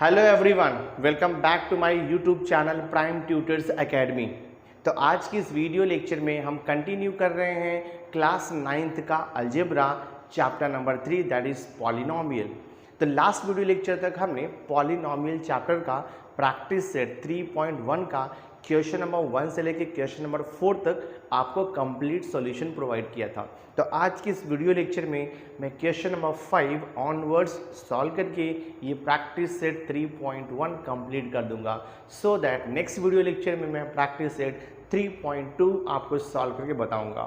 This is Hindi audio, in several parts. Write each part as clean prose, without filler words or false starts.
Hello everyone, welcome back to my YouTube channel Prime Tutors Academy. तो आज की इस वीडियो लेक्चर में हम कंटिन्यू कर रहे हैं क्लास 9th का algebra chapter number 3 that is polynomial. तो लास्ट वीडियो लेक्चर तक हमने पॉलिनोमियल चैप्टर का प्रैक्टिस सेट 3.1 का क्वेश्चन नंबर 1 से लेकर क्वेश्चन नंबर 4 तक आपको कंप्लीट सॉल्यूशन प्रोवाइड किया था। तो आज की इस वीडियो लेक्चर में मैं क्वेश्चन नंबर 5 ऑनवर्ड्स सॉल्व करके ये प्रैक्टिस सेट 3.1 कंप्लीट कर दूंगा, so that next video lecture में मैं प्रैक्टिस सेट 3.2 आपको सॉल्व करके बताऊंगा।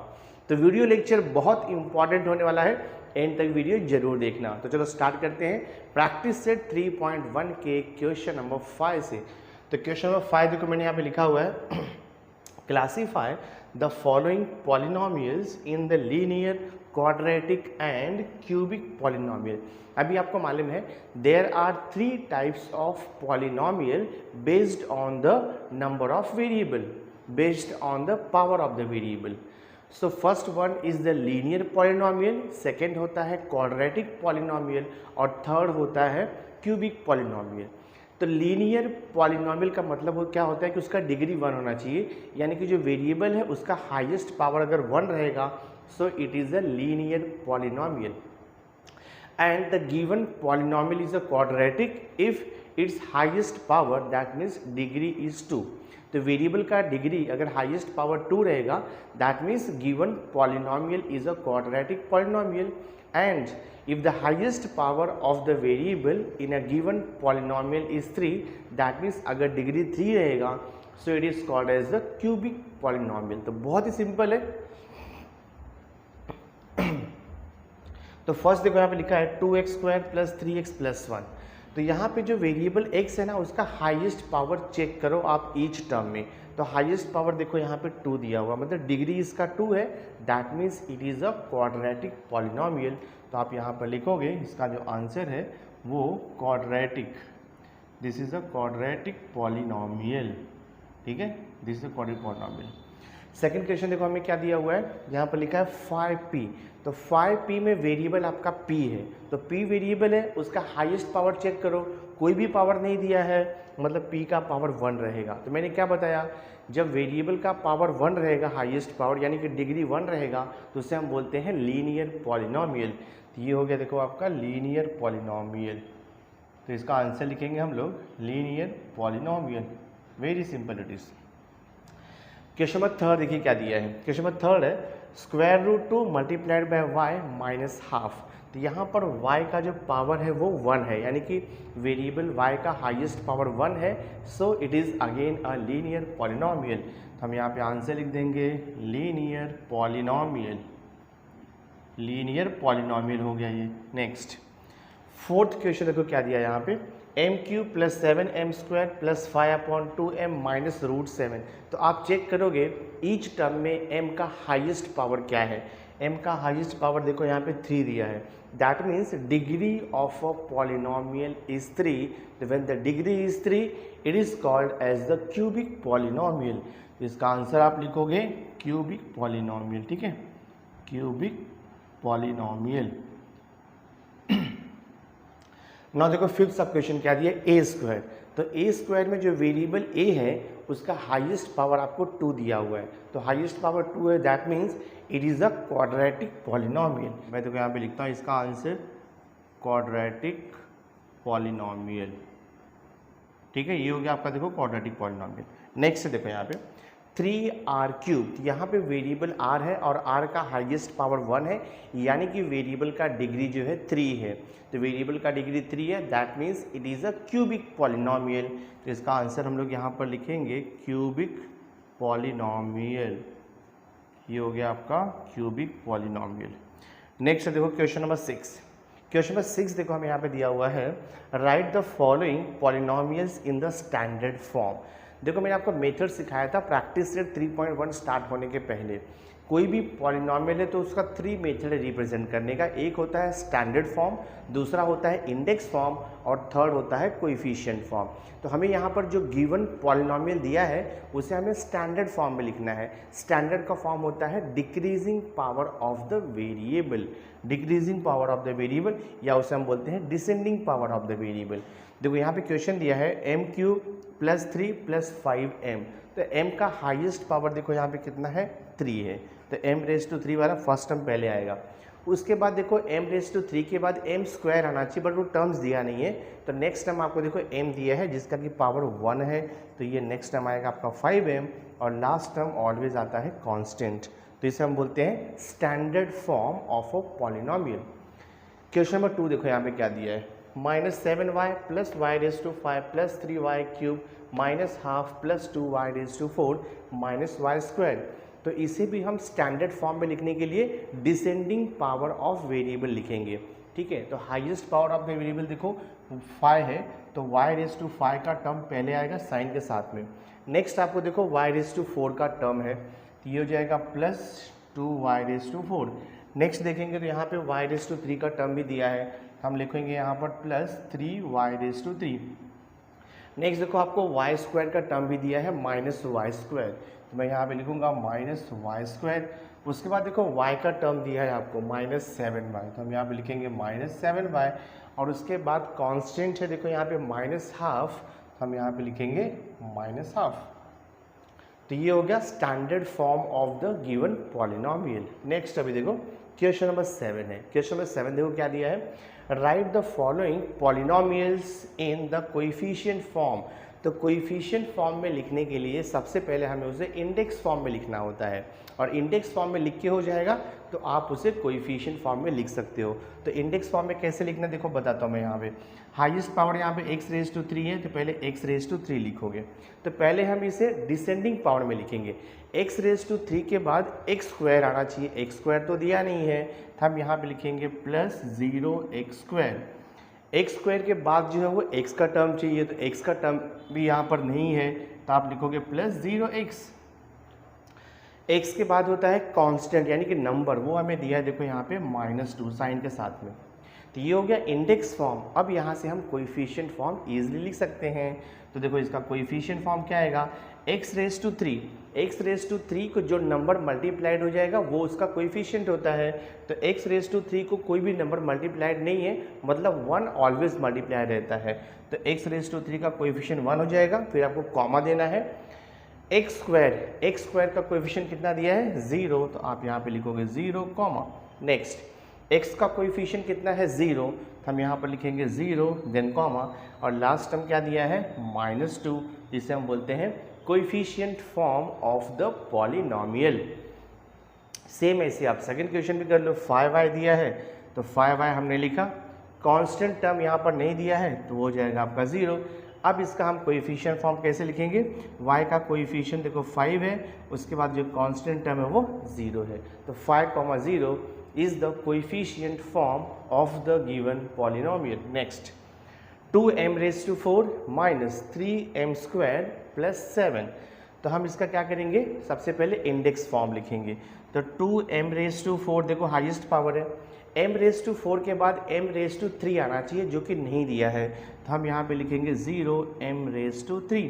तो वीडियो लेक्चर बहुत इंपॉर्टेंट होने वाला है, एंड तक वीडियो जरूर देखना। तो चलो स्टार्ट करते हैं प्रैक्टिस सेट 3.1 के क्वेश्चन नंबर 5 से। तो क्वेश्चन नंबर 5 देखो मैंने यहाँ पे लिखा हुआ है classify the following polynomials in the linear quadratic and cubic polynomial. अभी आपको मालूम है there are 3 types of polynomial based on the number of variable, based on the power of the variable. So first one is the linear polynomial, second होता है क्वाड्रेटिक पॉलिनोमियल और थर्ड होता है क्यूबिक पॉलिनोमियल। तो लीनियर पॉलिनोमियल का मतलब क्या होता है कि उसका डिग्री 1 होना चाहिए, यानी कि जो वेरिएबल है उसका हाईएस्ट पावर अगर 1 रहेगा so it is a linear polynomial. And the given polynomial is a quadratic if it's highest power that means degree is 2। तो वेरिएबल का डिग्री अगर हाईएस्ट पावर 2 रहेगा that means given polynomial is a quadratic polynomial. And if the highest power of the variable in a given polynomial is 3, that means अगर डिग्री 3 रहेगा so it is called as the cubic polynomial। तो बहुत ही सिंपल है। तो फर्स्ट देखो यहाँ पे लिखा है 2x² + 3x + 1। तो यहाँ पे जो वेरिएबल x है ना उसका हाईएस्ट पावर चेक करो आप ईच टर्म में। तो हाईएस्ट पावर देखो यहाँ पे 2 दिया हुआ, मतलब डिग्री इसका 2 है, that means it is a quadratic polynomial. तो आप यहाँ पर लिखोगे इसका जो आंसर है वो quadratic, this is a quadratic polynomial. ठीक है, this is a quadratic polynomial. Second question देखो हमें क्या दिया हुआ है, यहाँ पर लिखा है 5p। तो 5p में वेरिएबल आपका p है, तो p वेरिएबल है उसका हाईएस्ट पावर चेक करो, कोई भी पावर नहीं दिया है मतलब p का पावर 1 रहेगा। तो मैंने क्या बताया, जब वेरिएबल का पावर 1 रहेगा हाईएस्ट पावर यानी कि डिग्री 1 रहेगा तो उसे हम बोलते हैं लीनियर पॉलिनोमियल। तो ये हो गया देखो आपका लीनियर पॉलिनोमियल। तो इसका आंसर लिखेंगे हम लोग linear polynomial, very simple it is. Question number 3 देखिए क्या दिया है। क्वेश्चन नंबर 3 है √2 × y - ½। तो यहाँ पर y का जो पावर है वो 1 है, यानी कि वेरिएबल y का हाईएस्ट पावर 1 है, so it is again a linear polynomial. तो हम यहाँ पे आंसर लिख देंगे लीनियर पॉलिनोमियल, लीनियर पॉलिनोमियल हो गया ये। नेक्स्ट फोर्थ क्वेश्चन देखो क्या दिया है यहाँ पे m³ + 7m² + 5/2m - √7। तो आप चेक करोगे ईच टर्म में m का हाईएस्ट पावर क्या है। m का हाईएस्ट पावर देखो यहाँ पे 3 दिया है, that means degree of a polynomial is 3। When the degree is 3 it is called as the cubic polynomial. इसका आंसर आप लिखोगे क्यूबिक पॉलिनोमियल। ठीक है, क्यूबिक पॉलिनोमियल। ना देखो फिफ्थ सब क्वेश्चन क्या दिया, a²। तो a² में जो वेरिएबल a है उसका हाईएस्ट पावर आपको 2 दिया हुआ है, तो हाईएस्ट पावर 2 है, that means it is a quadratic polynomial. मैं देखो यहाँ पे लिखता हूँ इसका आंसर क्वाड्रेटिक पॉलिनोमियल। ठीक है, ये हो गया आपका देखो क्वाड्रेटिक पॉलिनोमियल। नेक्स्ट देखो यहाँ पे 3r³। यहाँ पे वेरिएबल r है और r का हाईएस्ट पावर 1 है, यानी कि वेरिएबल का डिग्री जो है 3 है। तो वेरिएबल का डिग्री 3 है, that means it is a cubic polynomial. तो इसका आंसर हम लोग यहाँ पर लिखेंगे क्यूबिक पॉलिनोमियल। ये हो गया आपका क्यूबिक पॉलिनोमियल। नेक्स्ट देखो क्वेश्चन नंबर 6। क्वेश्चन नंबर 6 देखो हमें यहाँ पे दिया हुआ है right the following polynomials in the standard form. देखो मैंने आपको मेथड सिखाया था प्रैक्टिस सेट 3.1 स्टार्ट होने के पहले। कोई भी पॉलिनोमियल है तो उसका 3 मेथड रिप्रेजेंट करने का, एक होता है स्टैंडर्ड फॉर्म, दूसरा होता है इंडेक्स फॉर्म और थर्ड होता है कोएफिशिएंट फॉर्म। तो हमें यहाँ पर जो गिवन पॉलिनोमियल दिया है उसे हमें स्टैंडर्ड फॉर्म में लिखना है। स्टैंडर्ड का फॉर्म होता है decreasing power of the variable, decreasing power of the variable, या उसे हम बोलते हैं descending power of the variable. देखो यहाँ पे क्वेश्चन दिया है m cube plus 3 plus 5m, तो m का हाईएस्ट पावर देखो यहाँ पे कितना है 3 है, तो m⁻³ वाला फर्स्ट टर्म पहले आएगा। उसके बाद देखो m⁻³ के बाद m स्क्वायर आना चाहिए, बट वो टर्म्स दिया नहीं है, तो नेक्स्ट टर्म आपको देखो m दिया है जिसका कि पावर 1 है, तो ये नेक्स्ट टर्म आएगा आपका 5m, और लास्ट टर्म ऑलवेज आता है कांस्टेंट, तो इसे हम बोलते हैं standard form of a polynomial. Question number 2 देखो यहाँ पे क्या दिया है, -7y plus y⁵ plus 3y cube minus half plus 2y⁴ minus y²। तो इसे भी हम स्टैंडर्ड फॉर्म में लिखने के लिए डिसेंडिंग पावर ऑफ वेरिएबल लिखेंगे, ठीक है। तो highest power of the variable देखो 5 है, तो y⁵ का टर्म पहले आएगा साइन के साथ में। नेक्स्ट आपको देखो y⁴ का टर्म है, तो ये हो जाएगा प्लस 2y⁴। नेक्स्ट देखेंगे तो यहाँ पे y⁵ का टर्म भी दिया है, हम लिखेंगे यहाँ पर प्लस 3y⁵। नेक्स्ट देखो आपको y² का टर्म भी दिया है -y², तो मैं यहाँ पे लिखूँगा -y²। उसके बाद देखो y का टर्म दिया है आपको -7y, तो हम यहाँ पे लिखेंगे -7y, और उसके बाद कांस्टेंट है देखो यहाँ पे -½ हम यहाँ पे लिखेंगे -½ तो ये हो गया standard form of the given polynomial. Next अभी देखो क्वेश्चन नंबर 7 है। क्वेश्चन नंबर 7 देखो क्या दिया है, right the following polynomials in the coefficient form. तो कोएफिशिएंट फॉर्म में लिखने के लिए सबसे पहले हमें उसे इंडेक्स फॉर्म में लिखना होता है, और इंडेक्स फॉर्म में लिख के हो जाएगा तो आप उसे कोएफिशिएंट फॉर्म में लिख सकते हो। तो इंडेक्स फॉर्म में कैसे लिखना देखो बताता हूँ मैं। यहाँ पे हाईएस्ट पावर यहाँ पे x⁻³ है, तो पहले x⁻³ लिखोगे, तो पहले हम इसे डिसेंडिंग पावर में लिखेंगे। x⁻³ के बाद x² आना चाहिए, x² तो दिया नहीं है, तो हम यहाँ पे लिखेंगे प्लस 0x²। x² के बाद जो है वो x का टर्म चाहिए, तो x का टर्म भी यहाँ पर नहीं है, तो आप लिखोगे प्लस 0x। x के बाद होता है कांस्टेंट यानी कि नंबर, वो हमें दिया है देखो यहाँ पे -2 साइन के साथ में, तो ये हो गया इंडेक्स फॉर्म। अब यहाँ से हम कोएफिशिएंट फॉर्म इजीली लिख सकते हैं। तो देखो इसका कोएफिशिएंट फॉर्म क्या आएगा, x⁻³ x⁻³ को जो नंबर मल्टीप्लाइड हो जाएगा वो उसका कोएफिशिएंट होता है। तो x⁻³ को कोई भी नंबर मल्टीप्लाइड नहीं है, मतलब 1 ऑलवेज मल्टीप्लाई रहता है, तो x⁻³ का कोएफिशिएंट 1 हो जाएगा। फिर आपको कॉमा देना है। x² का कोएफिशिएंट कितना दिया है 0, तो आप यहाँ पे लिखोगे 0 कॉमा। नेक्स्ट x का कोएफिशिएंट कितना है 0, तो हम यहाँ पर लिखेंगे 0 देन कॉमा, और लास्ट टर्म क्या दिया है -2, जिसे हम बोलते हैं coefficient form of the polynomial. Same ऐसे आप सेकंड क्वेश्चन भी कर लो। 5y दिया है तो 5y हमने लिखा, कांस्टेंट टर्म यहाँ पर नहीं दिया है तो वो हो जाएगा आपका 0। अब इसका हम कोएफिशिएंट फॉर्म कैसे लिखेंगे, y का कोएफिशिएंट देखो 5 है, उसके बाद जो कांस्टेंट टर्म है वो 0 है, तो 5, 0 is the coefficient form of the given polynomial. Next, 2m⁴ minus 3m² plus 7। तो हम इसका क्या करेंगे, सबसे पहले इंडेक्स फॉर्म लिखेंगे। तो 2m⁴ देखो हाईएस्ट पावर है, m⁴ के बाद m⁻³ आना चाहिए जो कि नहीं दिया है, तो हम यहाँ पे लिखेंगे 0m⁻³।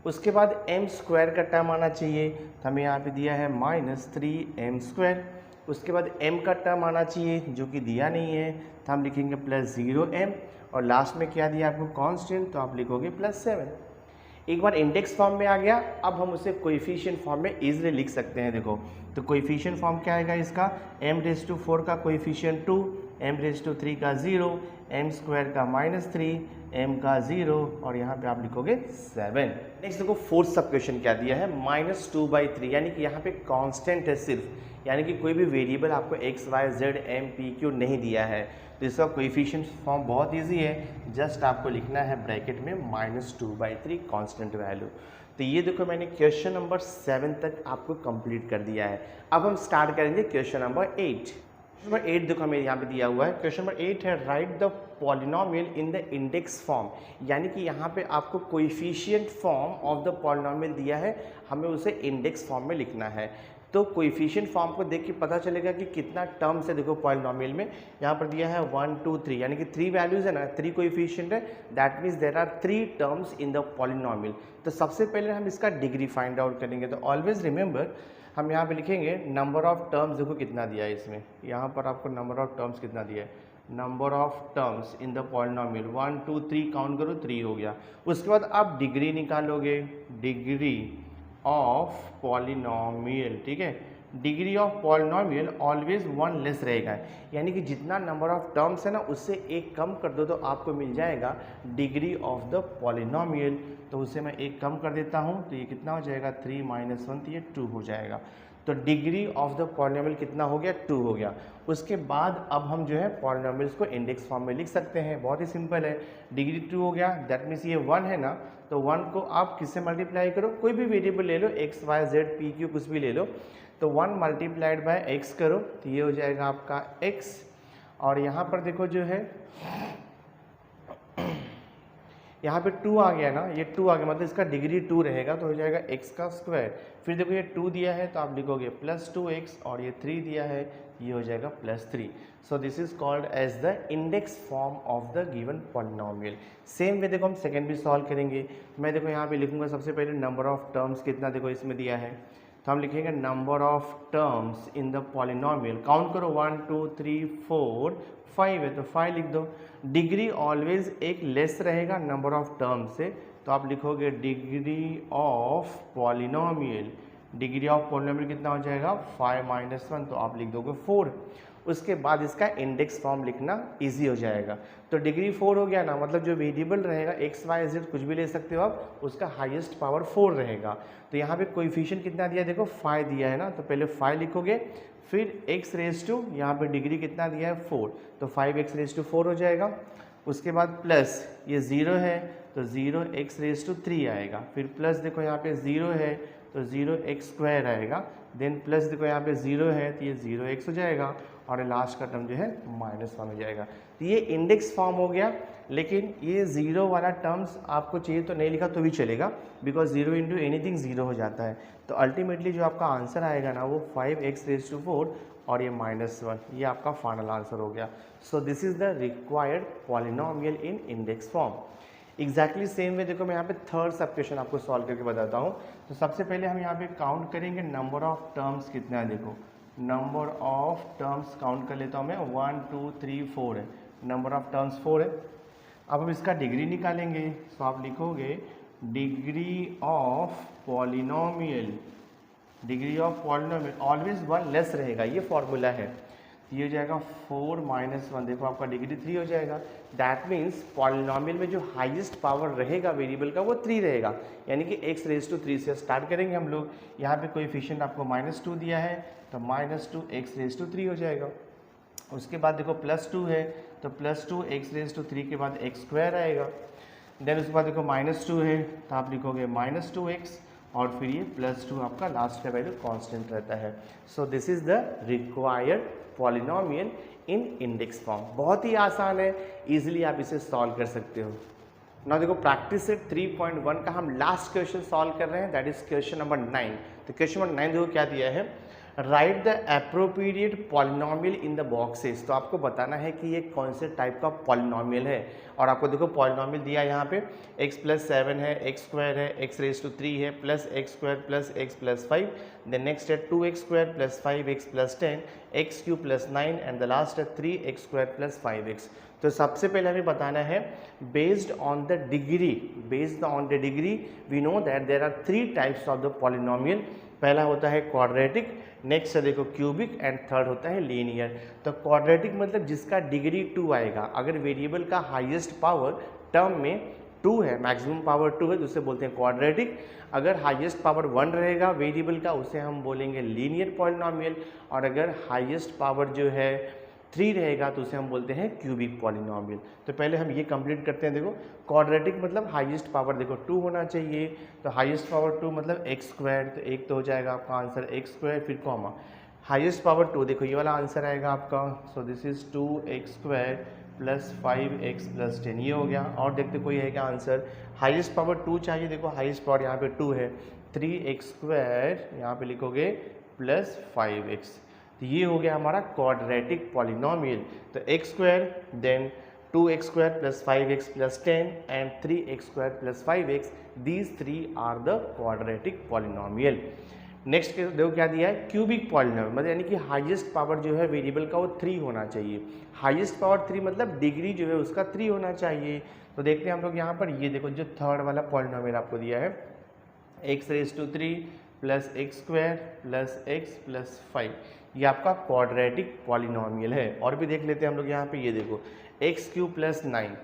उसके बाद m² का टर्म आना चाहिए, तो हमें यहाँ पे दिया है -3m²। उसके बाद m का टर्म आना चाहिए जो कि दिया नहीं है, तो हम लिखेंगे प्लस 0m, और लास्ट में क्या दिया आपको कांस्टेंट, तो आप लिखोगे +7। एक बार इंडेक्स फॉर्म में आ गया, अब हम उसे कोएफिशिएंट फॉर्म में इजीली लिख सकते हैं। देखो तो कोएफिशिएंट फॉर्म क्या आएगा इसका, m⁴ का कोएफिशिएंट 2, m⁻³ का 0, m² का -3, m का 0, और यहाँ पे आप लिखोगे 7। नेक्स्ट देखो फोर्थ सब क्वेश्चन क्या दिया है, -2/3, यानी कि यहाँ पे कांस्टेंट है सिर्फ, यानी कि कोई भी वेरिएबल आपको x, y, z, m, p, q नहीं दिया है, तो इसका कोएफिशिएंट फॉर्म बहुत इजी है, जस्ट आपको लिखना है ब्रैकेट में -2/3 कांस्टेंट वैल्यू। तो ये देखो मैंने क्वेश्चन नंबर 7 तक आपको कंप्लीट कर दिया है। अब हम स्टार्ट करेंगे क्वेश्चन नंबर 8। क्वेश्चन नंबर 8 देखो हमें यहाँ पे दिया हुआ है, क्वेश्चन नंबर 8 है right the polynomial in the index form, यानी कि यहाँ पे आपको coefficient form of the polynomial दिया है, हमें उसे इंडेक्स फॉर्म में लिखना है। तो कोएफिशिएंट फॉर्म को देख के पता चलेगा कि कितना टर्म्स है। देखो पॉलिनोमियल में यहाँ पर दिया है 1, 2, 3, यानी कि 3 वैल्यूज है ना, 3 कोएफिशिएंट है, that means there are 3 terms in the polynomial. तो सबसे पहले हम इसका डिग्री फाइंड आउट करेंगे। तो ऑलवेज रिमेंबर हम यहाँ पे लिखेंगे नंबर ऑफ टर्म्स, देखो कितना दिया है इसमें, यहाँ पर आपको नंबर ऑफ टर्म्स कितना दिया है number of terms in the polynomial, 1 2 3 count करो 3 हो गया। उसके बाद आप डिग्री निकालोगे, डिग्री ऑफ पॉलिनोमियल, ठीक है। Degree of polynomial always one less रहेगा, यानी कि जितना नंबर ऑफ टर्म्स है ना उससे एक कम कर दो तो आपको मिल जाएगा डिग्री ऑफ द पॉलिनोमियल। तो उसे मैं एक कम कर देता हूँ तो ये कितना हो जाएगा 3 - 1 तो ये 2 हो जाएगा। तो डिग्री ऑफ द पॉलिनोमियल कितना हो गया 2 हो गया। उसके बाद अब हम जो है पॉलिनोमियल्स को इंडेक्स फॉर्म में लिख सकते हैं, बहुत ही सिंपल है। डिग्री 2 हो गया, दैट मीन्स ये 1 है ना, तो 1 को आप किससे मल्टीप्लाई करो, कोई भी वेरिएबल ले लो, x y z p q कुछ भी ले लो, तो 1 मल्टीप्लाइड बाय x करो तो ये हो जाएगा आपका x। और यहाँ पर देखो जो है यहाँ पे 2 आ गया ना, ये 2 आ गया मतलब इसका डिग्री 2 रहेगा तो हो जाएगा x का स्क्वायर। फिर देखो ये 2 दिया है तो आप लिखोगे +2x और ये 3 दिया है, ये हो जाएगा +3। So this is called as the index form of the given polynomial. Same way देखो हम सेकंड भी सॉल्व करेंगे। मैं देखो यहाँ पे लिखूंगा सबसे पहले नंबर ऑफ टर्म्स कितना देखो इसमें दिया है, तो हम लिखेंगे number of terms in the polynomial, count करो 1 2 3 4 5 है तो 5 लिख दो। डिग्री ऑलवेज एक लेस रहेगा नंबर ऑफ टर्म से, तो आप लिखोगे degree of polynomial, degree of polynomial कितना हो जाएगा 5 - 1 तो आप लिख दोगे 4। उसके बाद इसका इंडेक्स फॉर्म लिखना इजी हो जाएगा। तो डिग्री 4 हो गया ना, मतलब जो वेरिएबल रहेगा x y z कुछ भी ले सकते हो आप, उसका हाईएस्ट पावर 4 रहेगा। तो यहाँ पे कोएफिशिएंट कितना दिया है देखो 5 दिया है ना, तो पहले 5 लिखोगे, फिर x रेज टू यहाँ पे डिग्री कितना दिया है 4, तो 5x रेज टू 4 हो जाएगा। उसके बाद प्लस ये 0 है तो 0x रेज टू 3 आएगा, फिर प्लस देखो यहाँ पे 0 है तो 0x स्क्वायर आएगा, देन प्लस देखो यहाँ पे 0 है तो ये 0x हो जाएगा, और लास्ट का टर्म जो है -1 हो जाएगा। तो ये इंडेक्स फॉर्म हो गया। लेकिन ये 0 वाला टर्म्स आपको चाहिए तो नहीं लिखा तो भी चलेगा, बिकॉज 0 इंटू एनीथिंग 0 हो जाता है। तो अल्टीमेटली जो आपका आंसर आएगा ना वो 5x रेज टू 4 और ये -1, ये आपका फाइनल आंसर हो गया। सो this is the required polynomial in index form. Exactly same way देखो मैं यहाँ पे थर्ड सब क्वेश्चन आपको सॉल्व करके बताता हूँ। तो सबसे पहले हम यहाँ पे काउंट करेंगे नंबर ऑफ टर्म्स कितना है, देखो नंबर ऑफ टर्म्स काउंट कर लेता हूँ मैं, 1 2 3 4 है, नंबर ऑफ टर्म्स 4 है। अब हम इसका डिग्री निकालेंगे, तो आप लिखोगे degree of polynomial, degree of polynomial always 1 less रहेगा, ये फॉर्मूला है। ये हो जाएगा 4 - 1, देखो आपका डिग्री 3 हो जाएगा। दैट मीन्स पॉलिनोमियल में जो हाईएस्ट पावर रहेगा वेरिएबल का वो 3 रहेगा, यानी कि x रेज टू 3 से स्टार्ट करेंगे हम लोग। यहाँ पे कोएफिशिएंट आपको -2 दिया है तो -2 x रेज टू 3 हो जाएगा। उसके बाद देखो +2 है तो +2 x रेज टू 3 के बाद x स्क्वायर आएगा। देन उसके बाद देखो -2 है तो आप लिखोगे -2x और फिर ये +2 आपका लास्ट का वैल्यू कांस्टेंट रहता है। सो this is the required polynomial in index form. बहुत ही आसान है, इजीली आप इसे सॉल्व कर सकते हो। ना देखो प्रैक्टिस सेट 3.1 का हम लास्ट क्वेश्चन सॉल्व कर रहे हैं, दैट इज क्वेश्चन नंबर 9। तो क्वेश्चन नंबर 9 देखो क्या दिया है, right the appropriate polynomial in the boxes. तो आपको बताना है कि ये कौन से टाइप का पॉलिनोमियल है, और आपको देखो पॉलिनोमियल दिया है यहाँ पे x + 7 है, x स्क्वायर है, x रेज टू 3 है, plus x square plus x + 5, then next है 2x square plus 5x + 10, x cube plus 9 and the last है 3x स्क्वायर प्लस 5x। तो सबसे पहले हमें बताना है based on the degree we know that there are 3 types of the polynomial. पहला होता है क्वाड्रेटिक, नेक्स्ट है देखो क्यूबिक, एंड थर्ड होता है लीनियर। तो क्वाड्रेटिक मतलब जिसका डिग्री 2 आएगा, अगर वेरिएबल का हाईएस्ट पावर टर्म में 2 है, मैक्सिमम पावर 2 है तो उसे बोलते हैं क्वाड्रेटिक। अगर हाईएस्ट पावर 1 रहेगा वेरिएबल का उसे हम बोलेंगे लीनियर पॉलिनोमियल, और अगर हाईएस्ट पावर जो है 3 रहेगा तो उसे हम बोलते हैं क्यूबिक पॉलिनोमियल। तो पहले हम ये कंप्लीट करते हैं। देखो क्वाड्रेटिक मतलब हाईएस्ट पावर देखो 2 होना चाहिए, तो हाईएस्ट पावर 2 मतलब x स्क्वायर, तो एक तो हो जाएगा आपका आंसर x स्क्वायर, फिर कॉमा हाईएस्ट पावर 2, देखो ये वाला आंसर आएगा आपका। सो this is 2x square plus 5x + 10, ये हो गया। और देखते कोई है क्या आंसर, हाईएस्ट पावर 2 चाहिए, देखो हाईएस्ट पावर यहाँ पे 2 है, 3x स्क्वायर यहाँ पे लिखोगे प्लस 5x, तो ये हो गया हमारा क्वाड्रेटिक पॉलिनोमियल। तो x square then 2x square plus 5x + 10 and 3x square plus 5x, these 3 are the quadratic polynomial. Next देखो क्या दिया है, क्यूबिक पॉलिनोमियल, मतलब यानी कि हाईएस्ट पावर जो है वेरिएबल का वो 3 होना चाहिए। हाईएस्ट पावर 3 मतलब डिग्री जो है उसका 3 होना चाहिए। तो देखते हैं हम लोग यहाँ पर, ये देखो जो थर्ड वाला पॉलिनोमियल आपको दिया है, x³ plus x square plus x plus 5, ये आपका क्वाड्रेटिक पॉलिनोमियल है। और भी देख लेते हैं हम लोग यहाँ पे, ये देखो x³ प्लस 9,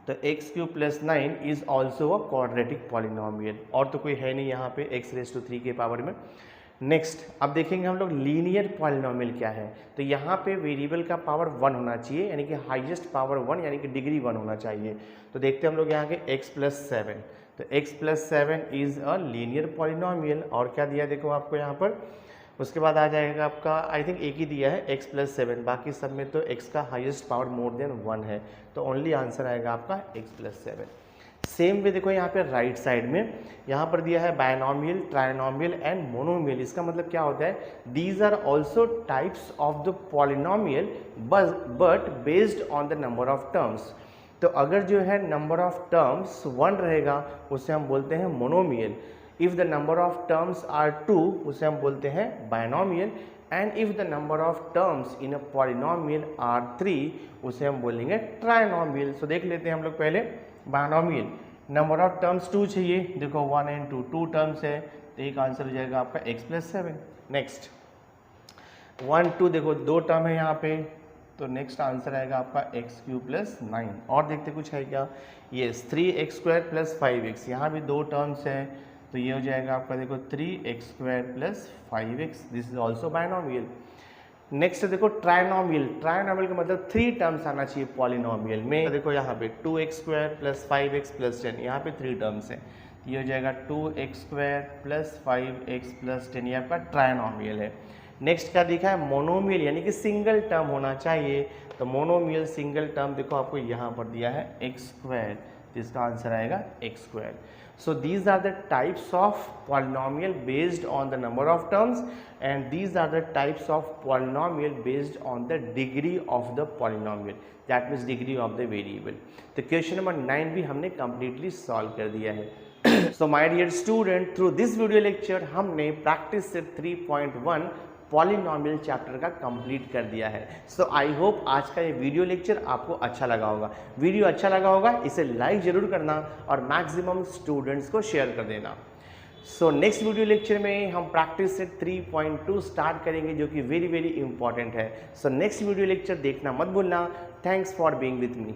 तो x³ plus 9 is also a quadratic polynomial, और तो कोई है नहीं यहाँ पे x³ के पावर में। नेक्स्ट अब देखेंगे हम लोग लीनियर पॉलिनोमियल क्या है। तो यहाँ पे वेरिएबल का पावर 1 होना चाहिए, यानी कि हाईएस्ट पावर 1 यानी कि डिग्री 1 होना चाहिए। तो देखते हैं हम लोग यहाँ के x प्लस 7, तो x plus 7 is a linear polynomial. और क्या दिया देखो आपको यहाँ पर, उसके बाद आ जाएगा आपका, आई थिंक एक ही दिया है x प्लस 7, बाकी सब में तो x का हाईएस्ट पावर मोर देन 1 है, तो ओनली आंसर आएगा आपका x प्लस 7। सेम वे देखो यहाँ पे राइट साइड में, यहाँ पर दिया है बायनोमियल, ट्राइनोमियल एंड मोनोमियल। इसका मतलब क्या होता है, these are also types of the polynomial but based on the number of terms. तो अगर जो है नंबर ऑफ टर्म्स 1 रहेगा उसे हम बोलते हैं monomial, if the number of terms are 2 उसे हम बोलते हैं binomial, and if the number of terms in a polynomial are 3 उसे हम बोलेंगे ट्राइनोमियल। सो देख लेते हैं हम लोग पहले बायनोमियल, नंबर ऑफ टर्म्स 2 चाहिए, देखो 1 एंड 2, 2 टर्म्स है, तो एक आंसर हो जाएगा आपका x प्लस 7। नेक्स्ट 1 2 देखो 2 टर्म है यहाँ पे, तो नेक्स्ट आंसर आएगा आपका x³ प्लस 9। और देखते कुछ है क्या, यस 3x² प्लस 5x, यहाँ भी 2 टर्म्स है, तो ये हो जाएगा आपका देखो 3x² plus 5x, this is also binomial. Next देखो ट्राइनोमियल, ट्राइनोमियल का मतलब 3 टर्म्स आना चाहिए पॉलिनोमियल में। तो देखो यहाँ पे 2x² प्लस 5x प्लस 10, यहाँ पे 3 टर्म्स है, ये हो जाएगा 2x² प्लस 5x प्लस 10, ये आपका ट्राइनोमियल है। नेक्स्ट क्या दिखा है, मोनोमियल, यानी कि सिंगल टर्म होना चाहिए। तो मोनोमियल सिंगल टर्म देखो आपको यहाँ पर दिया है x², तो इसका आंसर आएगा x²। So these are the types of polynomial based on the number of terms, and these are the types of polynomial based on the degree of the polynomial, that means degree of the variable। तो क्वेश्चन नंबर 9 भी हमने completely solve कर दिया है। So my dear student, through this video lecture हमने practice set 3.1 पॉलिनोमियल चैप्टर का कंप्लीट कर दिया है। सो आई होप आज का ये वीडियो लेक्चर आपको अच्छा लगा होगा। वीडियो अच्छा लगा होगा इसे लाइक जरूर करना और मैक्सिमम स्टूडेंट्स को शेयर कर देना। सो नेक्स्ट वीडियो लेक्चर में हम प्रैक्टिस सेट 3.2 स्टार्ट करेंगे, जो कि वेरी वेरी इंपॉर्टेंट है। सो नेक्स्ट वीडियो लेक्चर देखना मत भूलना। Thanks for being with me.